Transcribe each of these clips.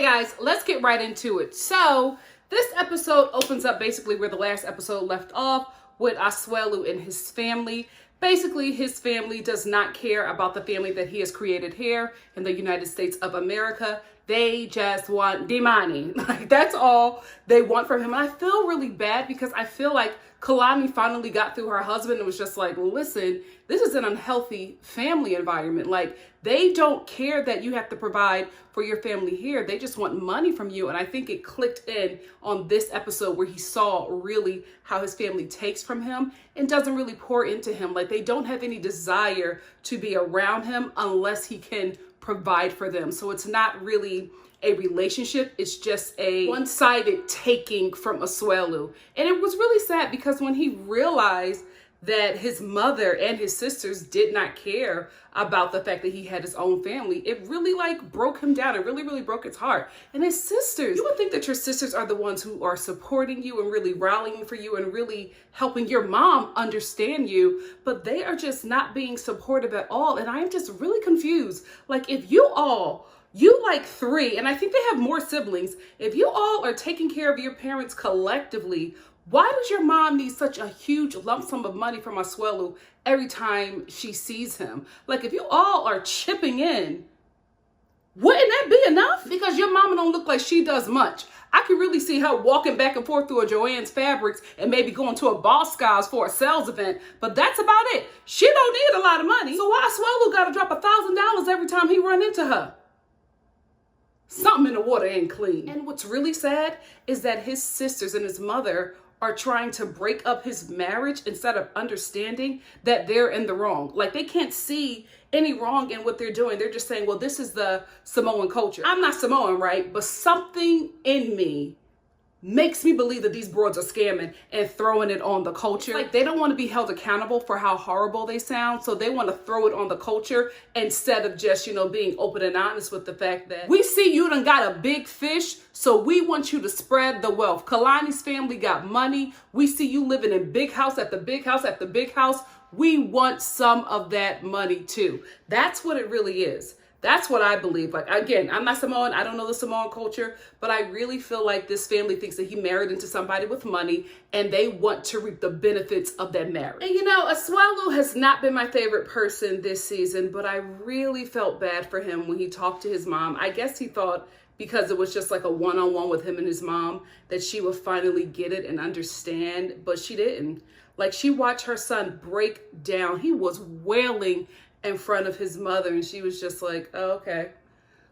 guys, let's get right into it. So this episode opens up basically where the last episode left off, with Asuelu and his family. Basically, his family does not care about the family that he has created here in the United States of America. They just want the money. Like, that's all they want from him. And I feel really bad because I feel like Karini finally got through her husband and was just like, listen, this is an unhealthy family environment. Like, they don't care that you have to provide for your family here. They just want money from you. And I think it clicked in on this episode where he saw really how his family takes from him and doesn't really pour into him. Like, they don't have any desire to be around him unless he can provide for them. So it's not really a relationship. It's just a one-sided taking from Asuelu. And it was really sad because when he realized that his mother and his sisters did not care about the fact that he had his own family, it really like broke him down. It really broke his heart. And his sisters, you would think that your sisters are the ones who are supporting you and really rallying for you and really helping your mom understand you, but they are just not being supportive at all. And I am just really confused. Like, if you like three, and I think they have more siblings, if you all are taking care of your parents collectively, why does your mom need such a huge lump sum of money from Asuelu every time she sees him? Like, if you all are chipping in, wouldn't that be enough? Because your mama don't look like she does much. I can really see her walking back and forth through a Joann's Fabrics and maybe going to a Boss Guys for a sales event, but that's about it. She don't need a lot of money. So why Asuelu gotta drop $1,000 every time he run into her? Something in the water ain't clean. And what's really sad is that his sisters and his mother are trying to break up his marriage instead of understanding that they're in the wrong. Like, they can't see any wrong in what they're doing. They're just saying, well, this is the Samoan culture. I'm not Samoan, right? But something in me makes me believe that these broads are scamming and throwing it on the culture. Like, they don't want to be held accountable for how horrible they sound, so they want to throw it on the culture instead of just, being open and honest with the fact that we see you done got a big fish, so we want you to spread the wealth. Kalani's family got money. We see you living in big house after big house after big house. We want some of that money too. That's what it really is. That's what I believe. Like, again, I'm not Samoan. I don't know the Samoan culture, but I really feel like this family thinks that he married into somebody with money and they want to reap the benefits of that marriage. And Asuelu has not been my favorite person this season, but I really felt bad for him when he talked to his mom. I guess he thought because it was just like a one-on-one with him and his mom that she would finally get it and understand, but she didn't. Like, she watched her son break down. He was wailing in front of his mother, and she was just like, oh, okay.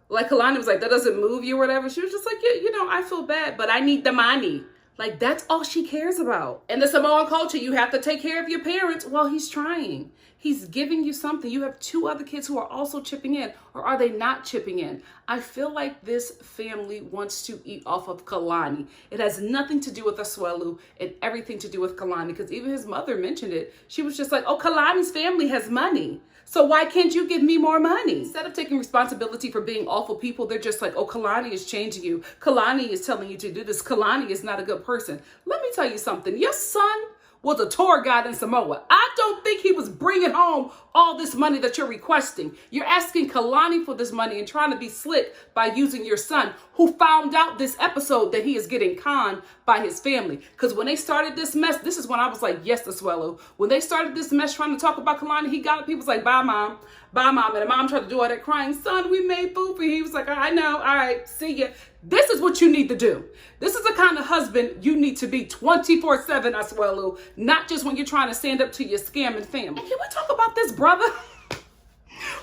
Like, Kalani was like, that doesn't move you or whatever. She was just like, yeah, I feel bad, but I need the money. Like, that's all she cares about. In the Samoan culture, you have to take care of your parents. Well, he's trying. He's giving you something. You have two other kids who are also chipping in, or are they not chipping in? I feel like this family wants to eat off of Kalani. It has nothing to do with Asuelu and everything to do with Kalani, because even his mother mentioned it. She was just like, oh, Kalani's family has money, so why can't you give me more money? Instead of taking responsibility for being awful people, they're just like, oh, Kalani is changing you. Kalani is telling you to do this. Kalani is not a good person. Let me tell you something. Your son was a tour guide in Samoa. I don't think he was bringing home all this money that you're requesting. You're asking Kalani for this money and trying to be slick by using your son, who found out this episode that he is getting conned by his family. Because when they started this mess, this is when I was like, yes, Asuelu. When they started this mess trying to talk about Kalani, he got up, he was like, bye, mom. Bye, mom. And the mom tried to do all that crying. Son, we made food for you. He was like, I know. All right, see ya. This is what you need to do. This is the kind of husband you need to be 24/7, Asuelu, not just when you're trying to stand up to your scamming family. And can we talk about this brother?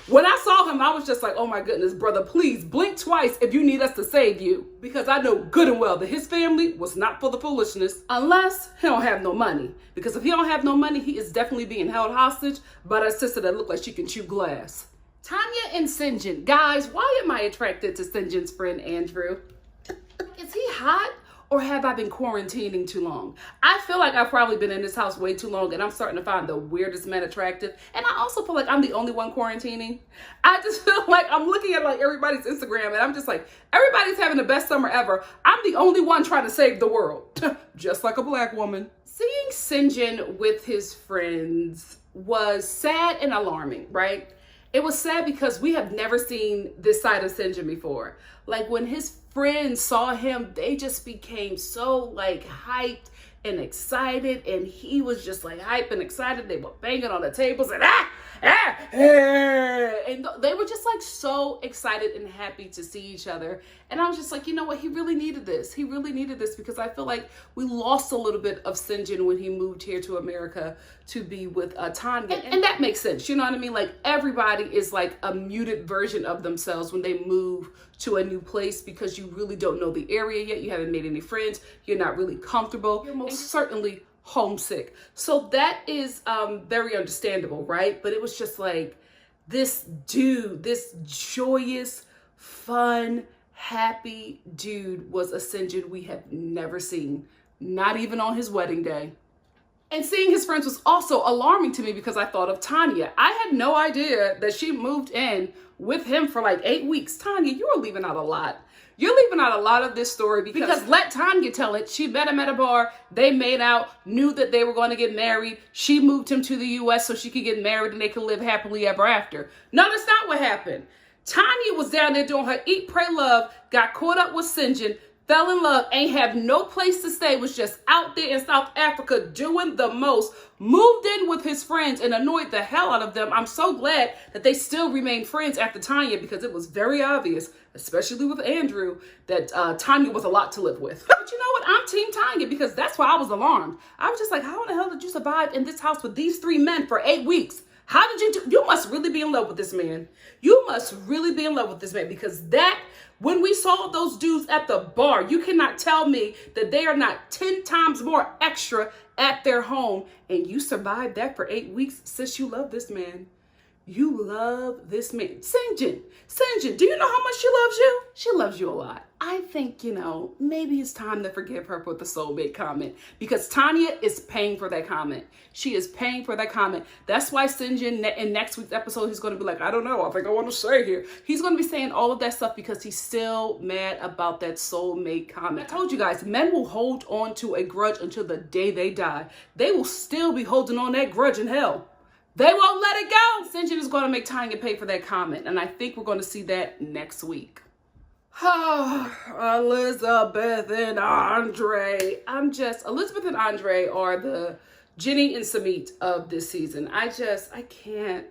When I saw him, I was just like, oh my goodness, brother, please blink twice if you need us to save you. Because I know good and well that his family was not for the foolishness unless he don't have no money. Because if he don't have no money, he is definitely being held hostage by a sister that look like she can chew glass. Tanya and Sinjin. Guys, why am I attracted to Sinjin's friend Andrew? Is he hot? Or have I been quarantining too long? I feel like I've probably been in this house way too long and I'm starting to find the weirdest men attractive. And I also feel like I'm the only one quarantining. I just feel like I'm looking at like everybody's Instagram and I'm just like, everybody's having the best summer ever. I'm the only one trying to save the world. Just like a black woman. Seeing Sinjin with his friends was sad and alarming, right? It was sad because we have never seen this side of Sinjin before. Like when his friends saw him, they just became so like hyped and excited, and he was just like hyped and excited. They were banging on the tables and and they were just like so excited and happy to see each other. And I was just like, you know what, he really needed this. He really needed this, because I feel like we lost a little bit of Sinjin when he moved here to America to be with Tanya. And that makes sense, you know what I mean? Like, everybody is like a muted version of themselves when they move to a new place, because you really don't know the area yet. You haven't made any friends. You're not really comfortable. You're most certainly homesick. So that is very understandable, right? But it was just like, this dude, this joyous, fun, happy dude was a Sinjin we have never seen, not even on his wedding day. And seeing his friends was also alarming to me, because I thought of Tanya. I had no idea that she moved in with him for like 8 weeks. Tanya, you are leaving out a lot. You're leaving out a lot of this story, because let Tanya tell it. She met him at a bar. They made out, knew that they were going to get married. She moved him to the U.S. so she could get married and they could live happily ever after. No, that's not what happened. Tanya was down there doing her eat, pray, love, got caught up with Sinjin, fell in love, ain't have no place to stay, was just out there in South Africa doing the most, moved in with his friends and annoyed the hell out of them. I'm so glad that they still remain friends after Tanya, because it was very obvious, especially with Andrew, that Tanya was a lot to live with. But you know what? I'm Team Tanya, because that's why I was alarmed. I was just like, how in the hell did you survive in this house with these 3 men for 8 weeks? How did you do? You must really be in love with this man. You must really be in love with this man, because that, when we saw those dudes at the bar, you cannot tell me that they are not 10 times more extra at their home. And you survived that for 8 weeks. Sis, you love this man. You love this man. Sinjin, do you know how much she loves you? She loves you a lot. I think, you know, maybe it's time to forgive her for the soulmate comment, because Tanya is paying for that comment. She is paying for that comment. That's why Sinjin in next week's episode, he's going to be like, I don't know, I think I want to stay here. He's going to be saying all of that stuff because he's still mad about that soulmate comment. I told you guys, men will hold on to a grudge until the day they die. They will still be holding on that grudge in hell. They won't let it go. Sinjin is going to make Tanya pay for that comment, and I think we're going to see that next week. Elizabeth and Andre. Elizabeth and Andre are the Jenny and Samit of this season. I can't.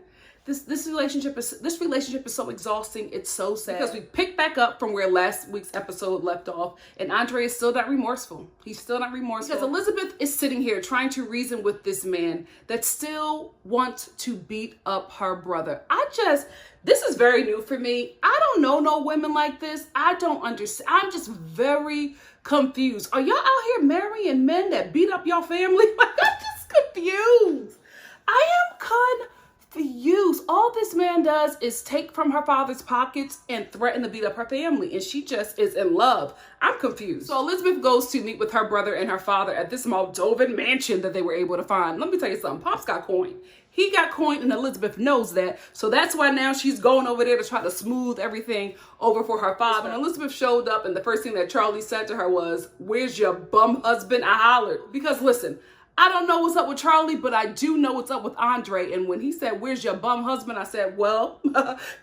This relationship is so exhausting. It's so sad, because we pick back up from where last week's episode left off, and Andre is still not remorseful. He's still not remorseful, because Elizabeth is sitting here trying to reason with this man that still wants to beat up her brother. This is very new for me. I don't know no women like this. I don't understand. I'm just very confused. Are y'all out here marrying men that beat up your family? Like, I'm just confused. I am confused. All this man does is take from her father's pockets and threaten to beat up her family, and she just is in love. I'm confused. So Elizabeth goes to meet with her brother and her father at this Moldovan mansion that they were able to find. Let me tell you something. Pop's got coin. He got coin, and Elizabeth knows that. So that's why now she's going over there to try to smooth everything over for her father. And Elizabeth showed up, and the first thing that Charlie said to her was, "Where's your bum husband?" I hollered. Because listen, I don't know what's up with Charlie, but I do know what's up with Andre. And when he said, "Where's your bum husband?" I said, well,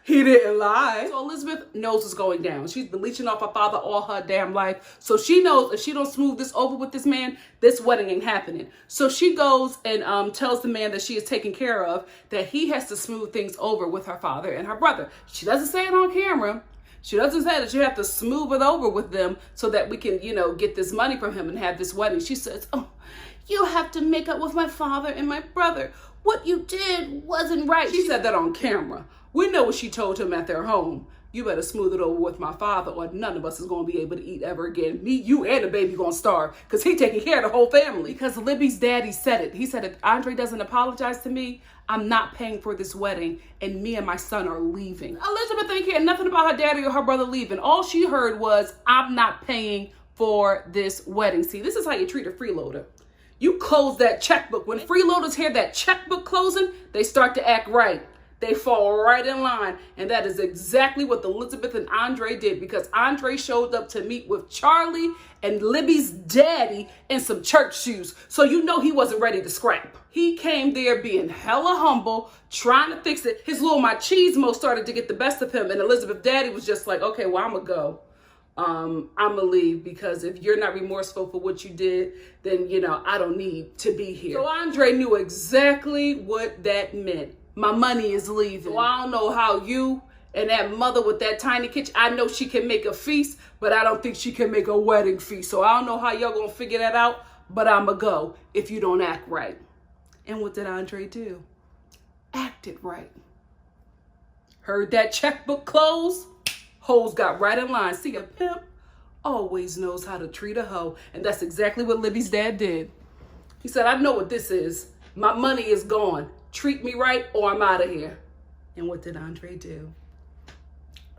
he didn't lie. So Elizabeth knows what's going down. She's been leeching off her father all her damn life. So she knows if she don't smooth this over with this man, this wedding ain't happening. So she goes and tells the man that she is taking care of that he has to smooth things over with her father and her brother. She doesn't say it on camera. She doesn't say that you have to smooth it over with them so that we can, you know, get this money from him and have this wedding. She says, "Oh, you have to make up with my father and my brother. What you did wasn't right." She said that on camera. We know what she told him at their home. "You better smooth it over with my father, or none of us is going to be able to eat ever again. Me, you, and the baby going to starve, because he taking care of the whole family." Because Libby's daddy said it. He said, if Andre doesn't apologize to me, I'm not paying for this wedding, and me and my son are leaving. Elizabeth ain't care nothing about her daddy or her brother leaving. All she heard was, I'm not paying for this wedding. See, this is how you treat a freeloader. You close that checkbook. When freeloaders hear that checkbook closing, they start to act right. They fall right in line. And that is exactly what Elizabeth and Andre did, because Andre showed up to meet with Charlie and Libby's daddy in some church shoes. So you know he wasn't ready to scrap. He came there being hella humble, trying to fix it. His little machismo started to get the best of him. And Elizabeth's daddy was just like, okay, well, I'm going to go. I'ma leave, because if you're not remorseful for what you did, then, I don't need to be here. So Andre knew exactly what that meant. My money is leaving. So I don't know how you and that mother with that tiny kitchen, I know she can make a feast, but I don't think she can make a wedding feast. So I don't know how y'all gonna figure that out, but I'ma go if you don't act right. And what did Andre do? Acted right. Heard that checkbook close? Hoes got right in line. See, a pimp always knows how to treat a hoe. And that's exactly what Libby's dad did. He said, I know what this is. My money is gone. Treat me right or I'm out of here. And what did Andre do?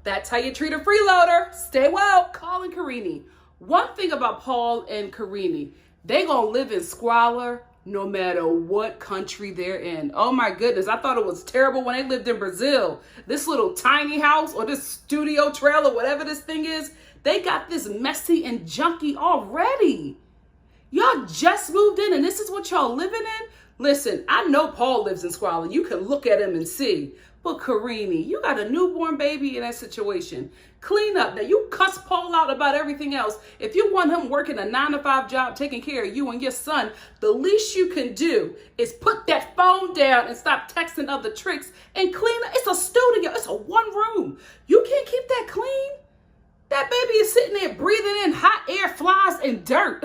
That's how you treat a freeloader. Stay woke. Paul and Karini. One thing about Paul and Karini, they gonna live in squalor no matter what country they're in. Oh my goodness, I thought it was terrible when they lived in Brazil. This little tiny house or this studio trailer, whatever this thing is, they got this messy and junky already. Y'all just moved in and this is what y'all living in? Listen, I know Paul lives in squalor. You can look at him and see. But Karini, you got a newborn baby in that situation. Clean up. Now, you cuss Paul out about everything else. If you want him working a 9-to-5 job, taking care of you and your son, the least you can do is put that phone down and stop texting other tricks and clean up. It's a studio. It's a one room. You can't keep that clean. That baby is sitting there breathing in hot air, flies, and dirt.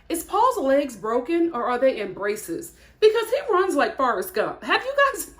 Is Paul's legs broken or are they in braces? Because he runs like Forrest Gump. Have you guys...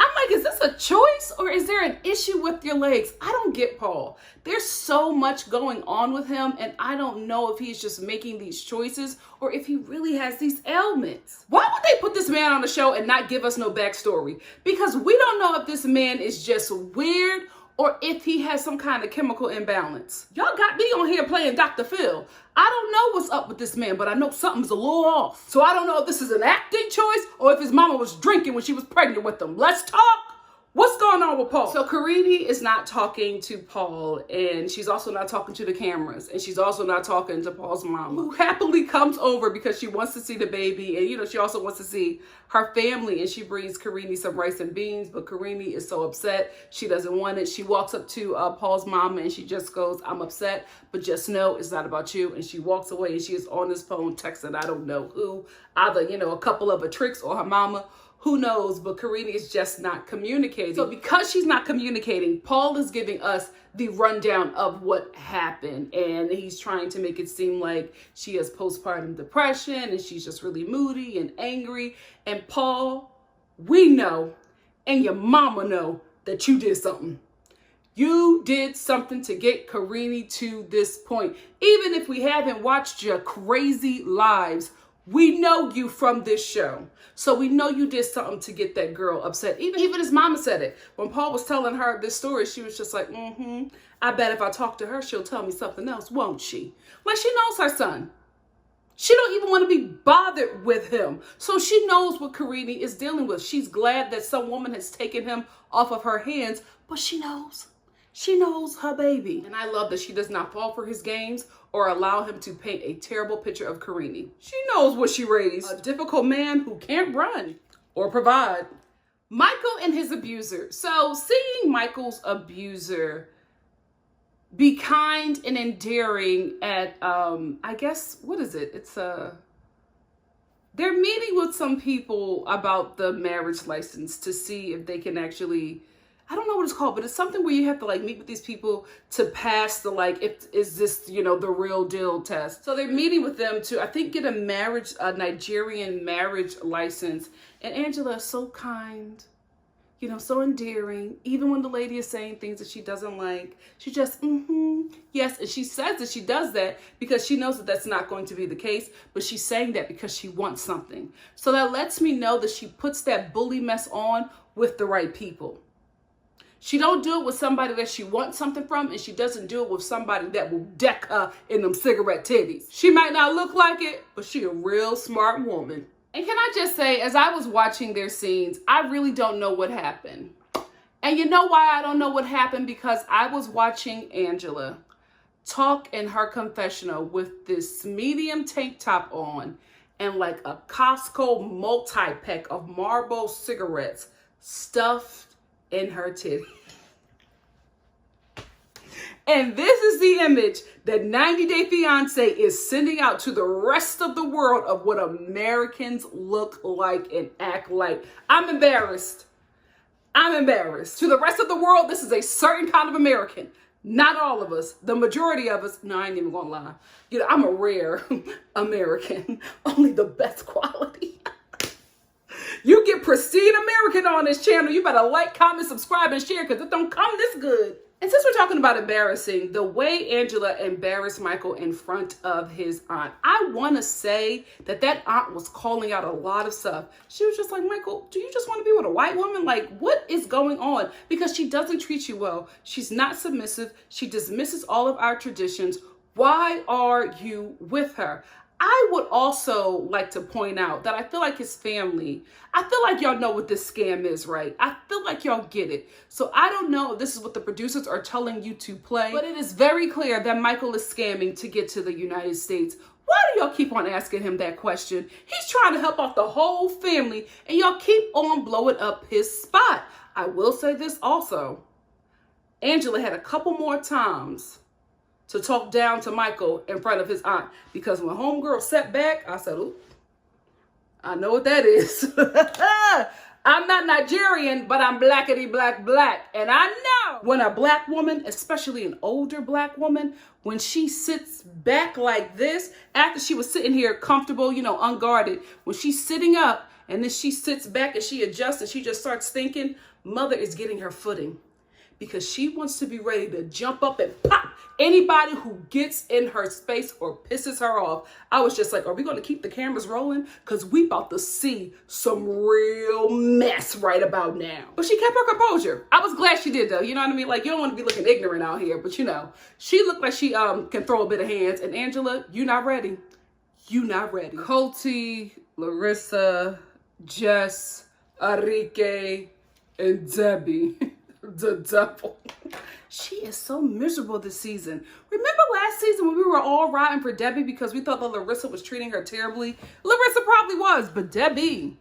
I'm like, is this a choice or is there an issue with your legs? I don't get Paul. There's so much going on with him and I don't know if he's just making these choices or if he really has these ailments. Why would they put this man on the show and not give us no backstory? Because we don't know if this man is just weird or if he has some kind of chemical imbalance. Y'all got me on here playing Dr. Phil. I don't know what's up with this man, but I know something's a little off. So I don't know if this is an acting choice or if his mama was drinking when she was pregnant with him. Let's talk. What's going on with Paul? So Karini is not talking to Paul, and she's also not talking to the cameras, and she's also not talking to Paul's mama, who happily comes over because she wants to see the baby, and she also wants to see her family, and she brings Karini some rice and beans, but Karini is so upset. She doesn't want it. She walks up to Paul's mama, and she just goes, I'm upset, but just know it's not about you, and she walks away, and she is on this phone texting, I don't know who, either, a couple of her tricks or her mama. Who knows, but Karini is just not communicating. So because she's not communicating, Paul is giving us the rundown of what happened. And he's trying to make it seem like she has postpartum depression and she's just really moody and angry. And Paul, we know, and your mama know that you did something. You did something to get Karini to this point. Even if we haven't watched your crazy lives, we know you from this show. So we know you did something to get that girl upset. Even his mama said it. When Paul was telling her this story, she was just like, I bet if I talk to her, she'll tell me something else, won't she? Like, she knows her son. She don't even want to be bothered with him. So she knows what Karini is dealing with. She's glad that some woman has taken him off of her hands, but she knows. She knows her baby. And I love that she does not fall for his games or allow him to paint a terrible picture of Karini. She knows what she raised. A difficult man who can't run or provide. Michael and his abuser. So seeing Michael's abuser be kind and endearing at, I guess, what is it? It's they're meeting with some people about the marriage license to see if they can actually, I don't know what it's called, but it's something where you have to meet with these people to pass the is this, the real deal test. So they're meeting with them to, I think, get a Nigerian marriage license. And Angela is so kind, so endearing. Even when the lady is saying things that she doesn't like, she just, yes. And she says that she does that because she knows that that's not going to be the case, but she's saying that because she wants something. So that lets me know that she puts that bully mess on with the right people. She don't do it with somebody that she wants something from, and she doesn't do it with somebody that will deck her in them cigarette titties. She might not look like it, but she a real smart woman. And can I just say, as I was watching their scenes, I really don't know what happened. And you know why I don't know what happened? Because I was watching Angela talk in her confessional with this medium tank top on and a Costco multi-pack of Marlboro cigarettes stuffed in her titty. And this is the image that 90 Day Fiancé is sending out to the rest of the world of what Americans look like and act like. I'm embarrassed. I'm embarrassed. To the rest of the world, this is a certain kind of American. Not all of us. The majority of us, no, I ain't even gonna lie. You know, I'm a rare American. Only the best quality. You get pristine American on this channel. You better like, comment, subscribe, and share because it don't come this good. And since we're talking about embarrassing, the way Angela embarrassed Michael in front of his aunt, I want to say that aunt was calling out a lot of stuff. She was just like, Michael, do you just want to be with a white woman? Like, what is going on? Because she doesn't treat you well. She's not submissive. She dismisses all of our traditions. Why are you with her? I would also like to point out that I feel like his family, I feel like y'all know what this scam is, right? I feel like y'all get it. So I don't know if this is what the producers are telling you to play, but it is very clear that Michael is scamming to get to the United States. Why do y'all keep on asking him that question? He's trying to help out the whole family and y'all keep on blowing up his spot. I will say this also. Angela had a couple more times to talk down to Michael in front of his aunt. Because when homegirl sat back, I said, ooh, I know what that is. I'm not Nigerian, but I'm blackity black. And I know when a black woman, especially an older black woman, when she sits back like this, after she was sitting here comfortable, you know, unguarded, when she's sitting up and then she sits back and she adjusts and she just starts thinking, mother is getting her footing. Because she wants to be ready to jump up and pop anybody who gets in her space or pisses her off. I was just like, are we going to keep the cameras rolling? Because we about to see some real mess right about now. But she kept her composure. I was glad she did, though. You know what I mean? Like, you don't want to be looking ignorant out here. But, you know, she looked like she can throw a bit of hands. And Angela, you not ready. You not ready. Colty, Larissa, Jess, Enrique, and Debbie. The double. She is so miserable this season. Remember last season when we were all riding for Debbie because we thought that Larissa was treating her terribly? Larissa probably was, but Debbie,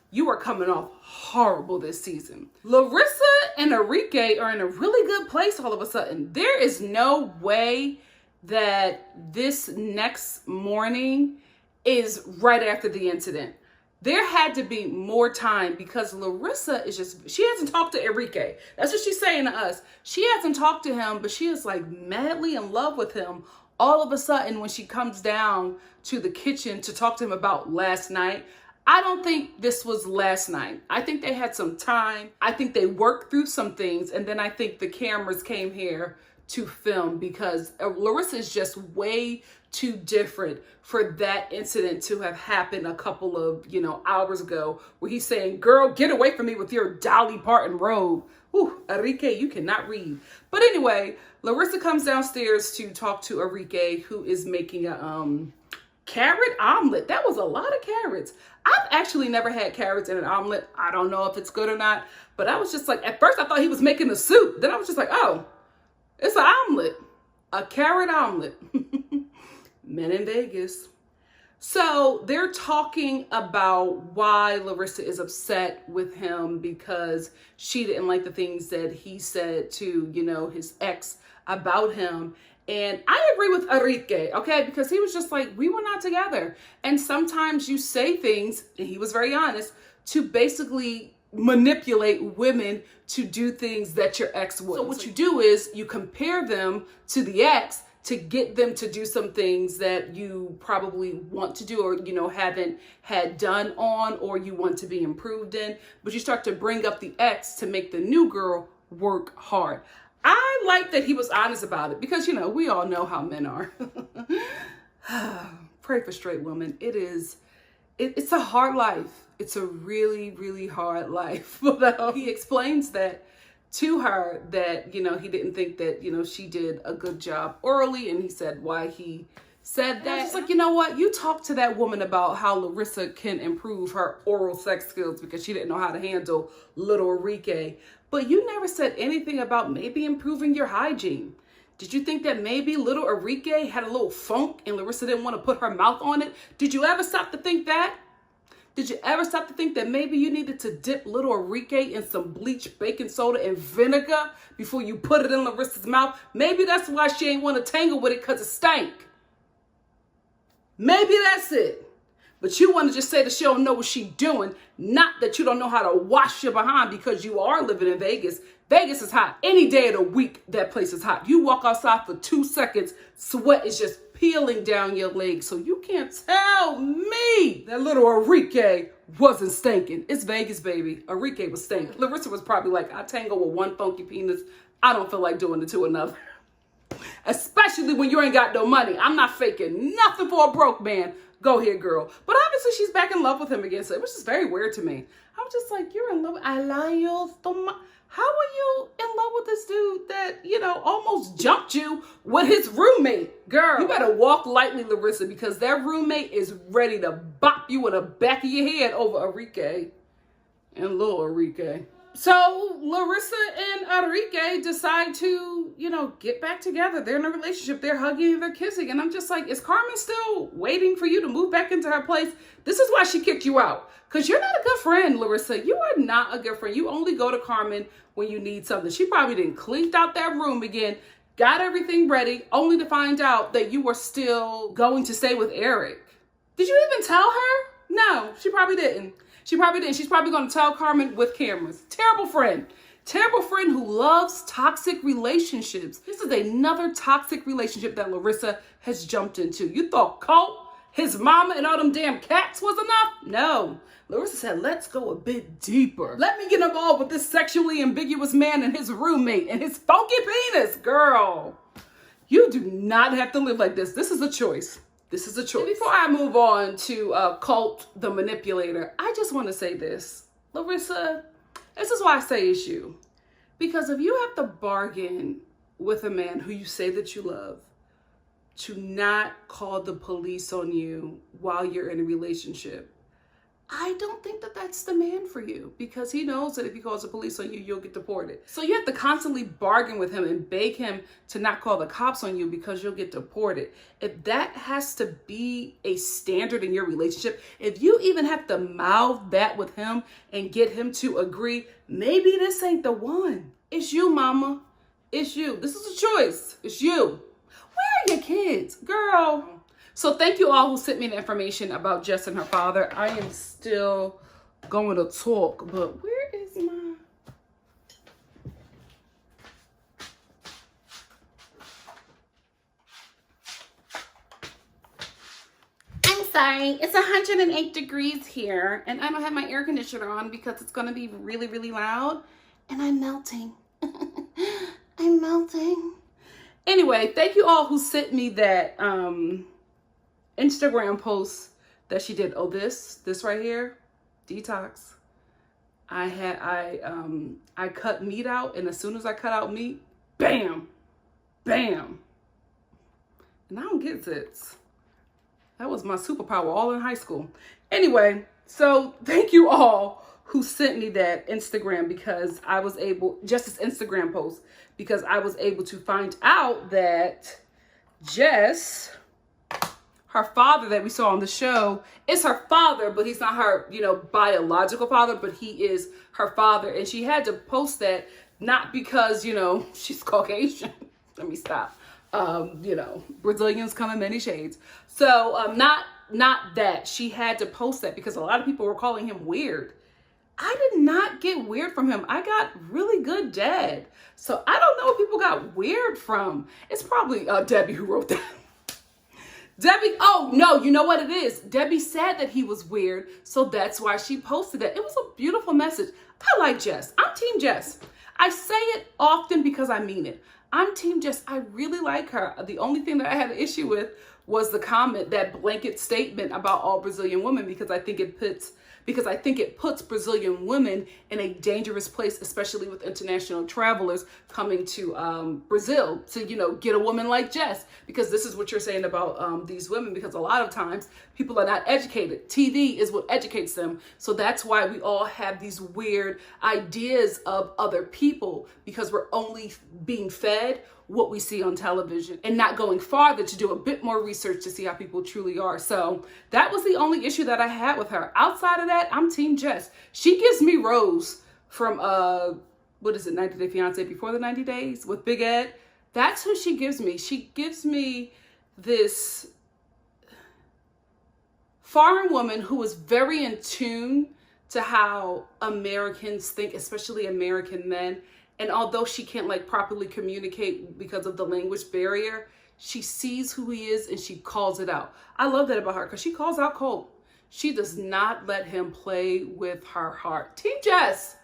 you are coming off horrible this season. Larissa and Enrique are in a really good place all of a sudden. There is no way that this next morning is right after the incident. There had to be more time because Larissa is just, she hasn't talked to Enrique. That's what she's saying to us. She hasn't talked to him, but she is like madly in love with him. All of a sudden, when she comes down to the kitchen to talk to him about last night, I don't think this was last night. I think they had some time. I think they worked through some things. And then I think the cameras came here to film because Larissa is just way too different for that incident to have happened a couple of, hours ago where he's saying, girl, get away from me with your Dolly Parton robe. Ooh, Enrique, you cannot read. But anyway, Larissa comes downstairs to talk to Enrique, who is making a carrot omelet. That was a lot of carrots. I've actually never had carrots in an omelet. I don't know if it's good or not, but I was just like, at first I thought he was making a soup. Then I was just like, oh, it's an omelet, a carrot omelet. Men in Vegas. So they're talking about why Larissa is upset with him because she didn't like the things that he said to, his ex about him. And I agree with Enrique, okay? Because he was just like, we were not together. And sometimes you say things, and he was very honest, to basically manipulate women to do things that your ex would. So what you do is you compare them to the ex to get them to do some things that you probably want to do or, haven't had done on or you want to be improved in. But you start to bring up the ex to make the new girl work hard. I like that he was honest about it because, we all know how men are. Pray for straight women. It's a hard life. It's a really, really hard life. He explains that to her that, he didn't think that, she did a good job orally. And he said why he said that. I was just like, you know what? You talk to that woman about how Larissa can improve her oral sex skills because she didn't know how to handle little Enrique. But you never said anything about maybe improving your hygiene. Did you think that maybe little Enrique had a little funk and Larissa didn't want to put her mouth on it? Did you ever stop to think that? Did you ever stop to think that maybe you needed to dip little Enrique in some bleach, baking soda, and vinegar before you put it in Larissa's mouth? Maybe that's why she ain't want to tangle with it, because it stank. Maybe that's it. But you want to just say that she don't know what she doing, not that you don't know how to wash your behind because you are living in Vegas. Vegas is hot. Any day of the week, that place is hot. You walk outside for 2 seconds, sweat is just peeling down your legs. So you can't tell me that little Enrique wasn't stinking. It's Vegas, baby. Enrique was stinking. Larissa was probably like, I tangle with one funky penis. I don't feel like doing it to another. Especially when you ain't got no money. I'm not faking nothing for a broke man. Go ahead, girl. But obviously she's back in love with him again, so it was just very weird to me. I was just like, you're in love. I love you so much. How are you in love with this dude that, you know, almost jumped you with his roommate? Girl, you better walk lightly, Larissa, because that roommate is ready to bop you in the back of your head over Enrique and little Enrique. So Larissa and Enrique decide to, you know, get back together. They're in a relationship. They're hugging, they're kissing. And I'm just like, is Carmen still waiting for you to move back into her place? This is why she kicked you out. Because you're not a good friend, Larissa. You are not a good friend. You only go to Carmen when you need something. She probably didn't clean out that room again, got everything ready, only to find out that you were still going to stay with Eric. Did you even tell her? No, she probably didn't. She probably didn't. She's probably going to tell Carmen with cameras. Terrible friend. Terrible friend who loves toxic relationships. This is another toxic relationship that Larissa has jumped into. You thought Colt, his mama, and all them damn cats was enough? No. Larissa said, let's go a bit deeper. Let me get involved with this sexually ambiguous man and his roommate and his funky penis. Girl, you do not have to live like this. This is a choice. This is a choice. And before I move on to Colt the manipulator, I just want to say this. Larissa, this is why I say it's you. Because if you have to bargain with a man who you say that you love to not call the police on you while you're in a relationship, I don't think that that's the man for you, because he knows that if he calls the police on you, you'll get deported. So you have to constantly bargain with him and beg him to not call the cops on you because you'll get deported. If that has to be a standard in your relationship, if you even have to mouth that with him and get him to agree, maybe this ain't the one. It's you, mama. It's you. This is a choice. It's you. Where are your kids? Girl. So thank you all who sent me the information about Jess and her father. I am still going to talk, but where is my... I'm sorry, it's 108 degrees here, and I don't have my air conditioner on because it's going to be really, really loud, and I'm melting. I'm melting. Anyway, thank you all who sent me that Instagram post that she did. Oh, this right here, detox. I cut meat out, and as soon as I cut out meat, bam, bam. And I don't get zits. That was my superpower all in high school. Anyway, so thank you all who sent me that Instagram, because I was able, just this Instagram post, because I was able to find out that Jess, her father that we saw on the show, is her father, but he's not her, biological father, but he is her father. And she had to post that not because, she's Caucasian. Let me stop. Brazilians come in many shades. So not that. She had to post that because a lot of people were calling him weird. I did not get weird from him. I got really good dad. So I don't know what people got weird from. It's probably Debbie who wrote that. Debbie, oh no, you know what it is? Debbie said that he was weird, so that's why she posted that. It was a beautiful message. I like Jess. I'm Team Jess. I say it often because I mean it. I'm Team Jess. I really like her. The only thing that I had an issue with was the comment, that blanket statement about all Brazilian women, because I think it puts Brazilian women in a dangerous place, especially with international travelers coming to Brazil to, get a woman like Jess, because this is what you're saying about these women, because a lot of times people are not educated. TV is what educates them. So that's why we all have these weird ideas of other people, because we're only being fed what we see on television and not going farther to do a bit more research to see how people truly are. So that was the only issue that I had with her. Outside of that, I'm Team Jess. She gives me Rose from, 90 Day Fiance, Before the 90 Days with Big Ed. That's who she gives me. She gives me this foreign woman who is very in tune to how Americans think, especially American men. And although she can't like properly communicate because of the language barrier, she sees who he is and she calls it out. I love that about her because she calls out Colt. She does not let him play with her heart. Team Jess.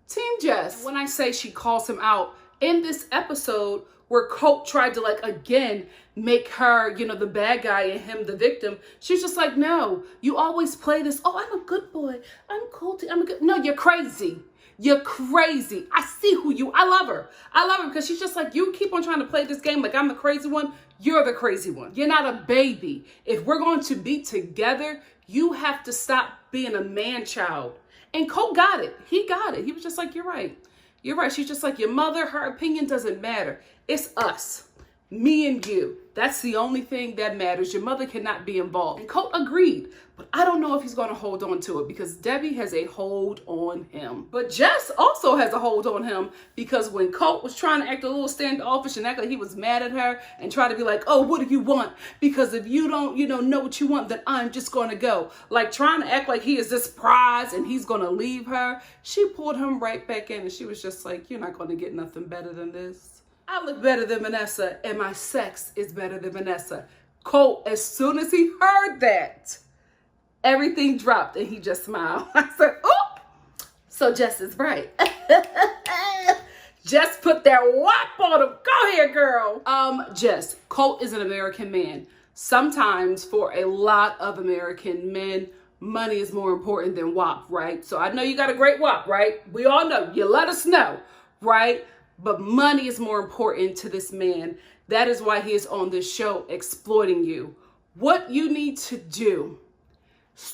Team Jess. When I say she calls him out, in this episode where Colt tried to like again make her, the bad guy and him the victim, she's just like, no, you always play this, oh, I'm a good boy, I'm Colt, no, you're crazy. You're crazy. I see I love her. I love her because she's just like, you keep on trying to play this game like I'm the crazy one. You're the crazy one. You're not a baby. If we're going to be together, you have to stop being a man child. And Colt got it. He got it. He was just like, you're right. You're right. She's just like, your mother, her opinion doesn't matter. It's us. Me and you. That's the only thing that matters. Your mother cannot be involved. And Colt agreed, but I don't know if he's going to hold on to it because Debbie has a hold on him. But Jess also has a hold on him because when Colt was trying to act a little standoffish and act like he was mad at her and try to be like, oh, what do you want? Because if you don't, know what you want, then I'm just going to go. Like trying to act like he is this prize and he's going to leave her. She pulled him right back in and she was just like, you're not going to get nothing better than this. I look better than Vanessa and my sex is better than Vanessa. Colt, as soon as he heard that, everything dropped and he just smiled. I said, oh, so Jess is right. Jess put that whop on him. Go ahead, girl. Jess, Colt is an American man. Sometimes for a lot of American men, money is more important than WAP, right? So I know you got a great WAP, right? We all know. You let us know, right? But money is more important to this man. That is why he is on this show exploiting you. What you need to do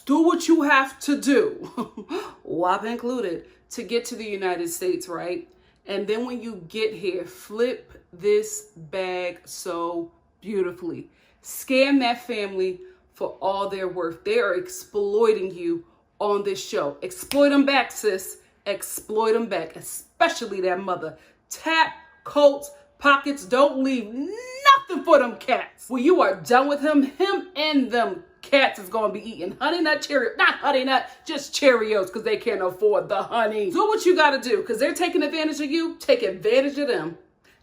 what you have to do, WAP included, to get to the United States, right? And then when you get here, flip this bag so beautifully. Scam that family for all their worth. They are exploiting you on this show. Exploit them back, sis. Exploit them back, especially that mother. Tap Colt's pockets. Don't leave nothing for them cats. When you are done with him and them cats is going to be eating Honey Nut Cheerios. Not Honey Nut, just Cheerios because they can't afford the honey. Do what you got to do because they're taking advantage of you. Take advantage of them.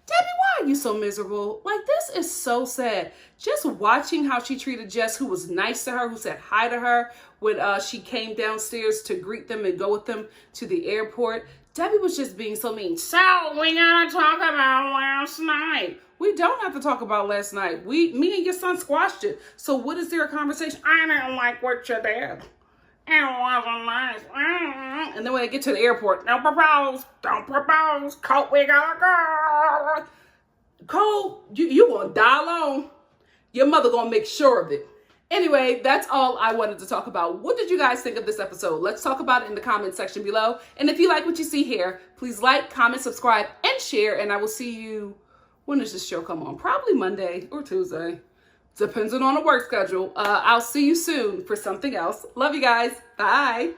Debbie, why are you so miserable? Like, this is so sad. Just watching how she treated Jess, who was nice to her, who said hi to her when she came downstairs to greet them and go with them to the airport. Debbie was just being so mean. So, we gotta talk about last night. We don't have to talk about last night. Me and your son squashed it. So what is there a conversation? I didn't like what you did. It wasn't nice. And then when they get to the airport, don't propose. Colt, we gotta go. Colt, you gonna die alone. Your mother gonna make sure of it. Anyway, that's all I wanted to talk about. What did you guys think of this episode? Let's talk about it in the comment section below. And if you like what you see here, please like, comment, subscribe, and share. And I will see you, when does this show come on? Probably Monday or Tuesday. Depends on the work schedule. I'll see you soon for something else. Love you guys. Bye.